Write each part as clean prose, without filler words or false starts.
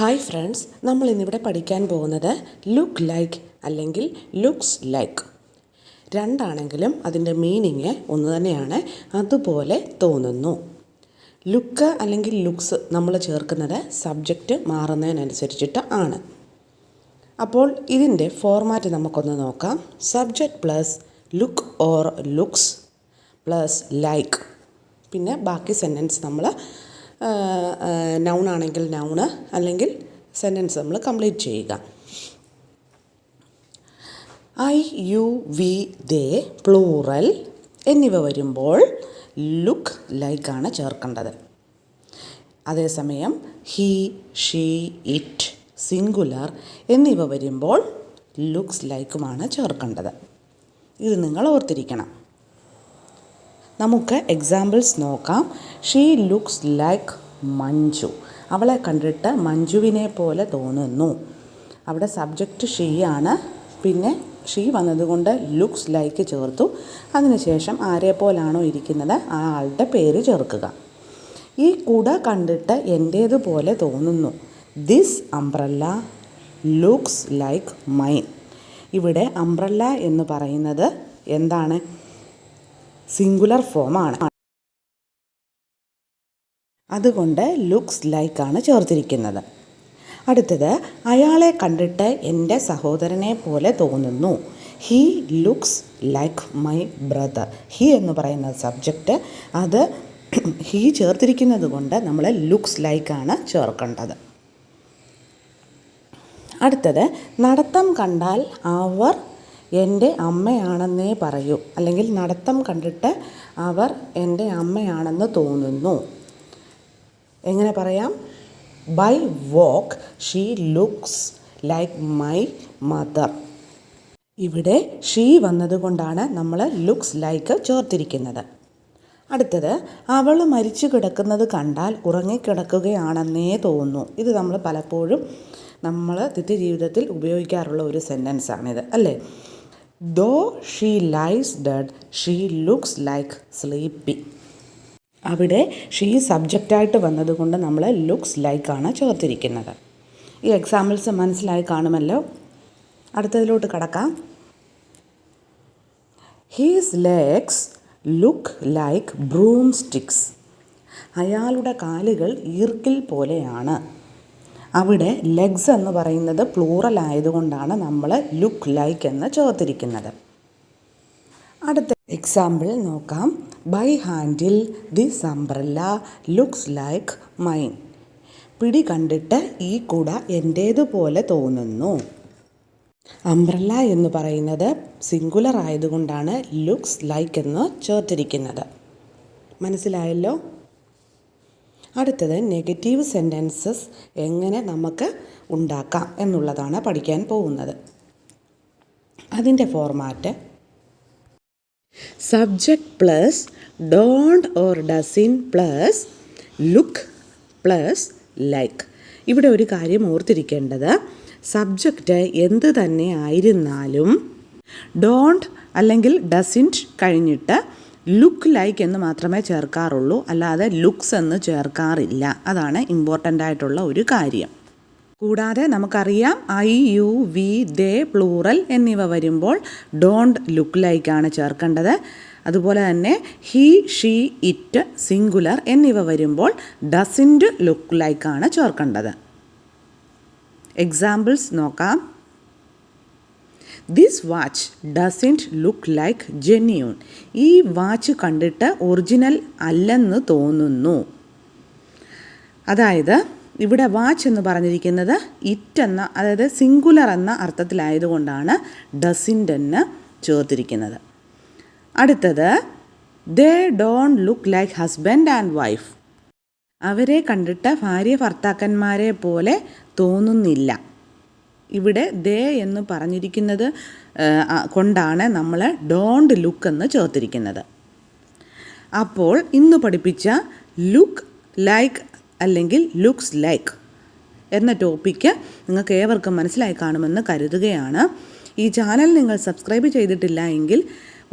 Hi friends, നമ്മൾ ഇന്നിവിടെ പഠിക്കാൻ പോകുന്നത് ലുക്ക് ലൈക്ക് അല്ലെങ്കിൽ ലുക്സ് ലൈക്ക്. രണ്ടാണെങ്കിലും അതിൻ്റെ മീനിങ് ഒന്ന് തന്നെയാണ്. അതുപോലെ തോന്നുന്നു. ലുക്ക് അല്ലെങ്കിൽ ലുക്സ് നമ്മൾ ചേർക്കുന്നത് സബ്ജക്റ്റ് മാറുന്നതിനനുസരിച്ചിട്ട് ആണ്. അപ്പോൾ ഇതിൻ്റെ ഫോർമാറ്റ് നമുക്കൊന്ന് നോക്കാം. Subject plus look or looks plus like. പിന്നെ ബാക്കി സെൻറ്റൻസ് നമ്മൾ നൗൺ ആണെങ്കിൽ നൗണ്, അല്ലെങ്കിൽ സെൻറ്റൻസ് നമ്മൾ കംപ്ലീറ്റ് ചെയ്യുക. I, you, we, they, plural എന്നിവ വരുമ്പോൾ ലുക്ക് ലൈക്കാണ് ചേർക്കേണ്ടത്. അതേസമയം ഹി, ഷീ, ഇറ്റ്, സിംഗുലർ എന്നിവ വരുമ്പോൾ ലുക്സ് ലൈക്കുമാണ് ചേർക്കേണ്ടത്. ഇത് നിങ്ങൾ ഓർത്തിരിക്കണം. നമുക്ക് എക്സാമ്പിൾസ് നോക്കാം. She looks like Manju. അവളെ കണ്ടിട്ട് മഞ്ജുവിനെ പോലെ തോന്നുന്നു. അവിടെ സബ്ജക്റ്റ് ഷീ ആണ്. പിന്നെ ഷീ വന്നതുകൊണ്ട് ലുക്സ് ലൈക്ക് ചേർത്തു. അതിനുശേഷം ആരെപ്പോലാണോ ഇരിക്കുന്നത് ആ ആളുടെ പേര് ചേർക്കുക. ഈ കുട കണ്ടിട്ട് എൻ്റേതുപോലെ തോന്നുന്നു. This umbrella looks like mine. ഇവിടെ അംബ്രല്ല എന്ന് പറയുന്നത് എന്താണ്? സിംഗുലർ ഫോമാണ്. അതുകൊണ്ട് ലുക്സ് ലൈക്കാണ് ചേർത്തിരിക്കുന്നത്. അടുത്തത്, അയാളെ കണ്ടിട്ട് എൻ്റെ സഹോദരനെ പോലെ തോന്നുന്നു. He looks like my brother. He എന്ന് പറയുന്ന സബ്ജക്റ്റ്, അത് ഹീ ചേർത്തിരിക്കുന്നത് കൊണ്ട് നമ്മൾ ലുക്സ് ലൈക്കാണ് ചേർക്കേണ്ടത്. അടുത്തത്, നടത്തം കണ്ടാൽ അവർ എൻ്റെ അമ്മയാണെന്നേ പറയൂ. അല്ലെങ്കിൽ നടത്തം കണ്ടിട്ട് അവർ എൻ്റെ അമ്മയാണെന്ന് തോന്നുന്നു. എങ്ങനെ പറയാം? By walk she looks like my mother. ഇവിടെ ഷീ വന്നതുകൊണ്ടാണ് നമ്മൾ ലുക്സ് ലൈക്ക് ചേർത്തിരിക്കുന്നത്. അടുത്തത്, അവൾ മരിച്ചു കിടക്കുന്നത് കണ്ടാൽ ഉറങ്ങിക്കിടക്കുകയാണെന്നേ തോന്നുന്നു. ഇത് നമ്മൾ പലപ്പോഴും നിത്യജീവിതത്തിൽ ഉപയോഗിക്കാറുള്ള ഒരു സെൻറ്റൻസാണിത്, അല്ലേ? Though she lies dead she looks like sleepy. അവിടെ ഷീ സബ്ജക്റ്റായിട്ട് വന്നതുകൊണ്ട് നമ്മൾ ലുക്സ് ലൈക്കാണ് ചേർത്തിരിക്കുന്നത്. ഈ എക്സാമ്പിൾസ് മനസ്സിലായി കാണുമല്ലോ. അടുത്തതിലോട്ട് കടക്കാം. He's legs look like broom sticks. അയാളുടെ കാലുകൾ ഈർക്കിൽ പോലെയാണ്. അവിടെ ലെഗ്സ് എന്ന് പറയുന്നത് പ്ലൂറൽ ആയതുകൊണ്ടാണ് നമ്മൾ ലുക്ക് ലൈക്ക് എന്ന് ചേർത്തിരിക്കുന്നത്. അടുത്ത എക്സാമ്പിൾ നോക്കാം. By handle this umbrella looks like mine. പിടി കണ്ടിട്ട് ഈ കുട എൻ്റേതുപോലെ തോന്നുന്നു. അംബ്രല്ല എന്ന് പറയുന്നത് സിംഗുലർ ആയതുകൊണ്ടാണ് ലുക്സ് ലൈക്ക് എന്ന് ചേർത്തിരിക്കുന്നത്. മനസ്സിലായല്ലോ? അടുത്തത്, നെഗറ്റീവ് സെൻറ്റൻസസ് എങ്ങനെ നമുക്ക് ഉണ്ടാക്കാം എന്നുള്ളതാണ് പഠിക്കാൻ പോകുന്നത്. അതിൻ്റെ format subject plus don't or doesn't plus look plus like. ഇവിടെ ഒരു കാര്യം ഓർത്തിരിക്കേണ്ടത്, സബ്ജക്റ്റ് എന്ത് തന്നെ ആയിരുന്നാലും ഡോണ്ട് അല്ലെങ്കിൽ ഡസിൻറ്റ് കഴിഞ്ഞിട്ട് ലുക്ക് ലൈക്ക് എന്ന് മാത്രമേ ചേർക്കാറുള്ളൂ, അല്ലാതെ ലുക്സ് എന്ന് ചേർക്കാറില്ല. അതാണ് ഇമ്പോർട്ടൻ്റ് ആയിട്ടുള്ള ഒരു കാര്യം. കൂടാതെ നമുക്കറിയാം I, you, we, they, plural എന്നിവ വരുമ്പോൾ ഡോണ്ട് ലുക്ക് ലൈക്കാണ് ചേർക്കേണ്ടത്. അതുപോലെ തന്നെ ഹി, ഷീ, ഇറ്റ്, സിംഗുലർ എന്നിവ വരുമ്പോൾ ഡസിൻറ്റ് ലുക്ക് ലൈക്കാണ് ചേർക്കേണ്ടത്. എക്സാമ്പിൾസ് നോക്കാം. This watch doesn't look like genuine. ഈ വാച്ച് കണ്ടിട്ട് ഒറിജിനൽ അല്ലെന്ന് തോന്നുന്നു. അതായത് ഇവിടെ വാച്ച് എന്ന് പറഞ്ഞിരിക്കുന്നത് ഇറ്റ് എന്ന, അതായത് സിംഗുലർ എന്ന അർത്ഥത്തിലായതുകൊണ്ടാണ് ഡസൻറ്റ് എന്ന് ചേർത്തിരിക്കുന്നത്. അടുത്തത്, they don't look like husband and wife. അവരെ കണ്ടിട്ട് ഭാര്യ ഭർത്താക്കന്മാരെ പോലെ തോന്നുന്നില്ല. ഇവിടെ ദേ എന്ന് പറഞ്ഞിരിക്കുന്നത് കൊണ്ടാണ് നമ്മൾ ഡോണ്ട് ലുക്ക് എന്ന് ചേർത്തിരിക്കുന്നത്. അപ്പോൾ ഇന്ന് പഠിപ്പിച്ച ലുക്ക് ലൈക്ക് അല്ലെങ്കിൽ ലുക്സ് ലൈക്ക് എന്ന ടോപ്പിക്ക് നിങ്ങൾക്ക് ഏവർക്കും മനസ്സിലായി കാണുമെന്ന് കരുതുകയാണ്. ഈ ചാനൽ നിങ്ങൾ സബ്സ്ക്രൈബ് ചെയ്തിട്ടില്ല എങ്കിൽ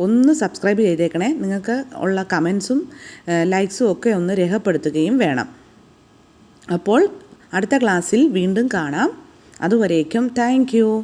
ഒന്ന് സബ്സ്ക്രൈബ് ചെയ്തേക്കണേ. നിങ്ങൾക്ക് ഉള്ള കമൻസും ലൈക്സും ഒക്കെ ഒന്ന് രേഖപ്പെടുത്തുകയും വേണം. അപ്പോൾ അടുത്ത ക്ലാസ്സിൽ വീണ്ടും കാണാം. അതുവരേക്കും താങ്ക് യു.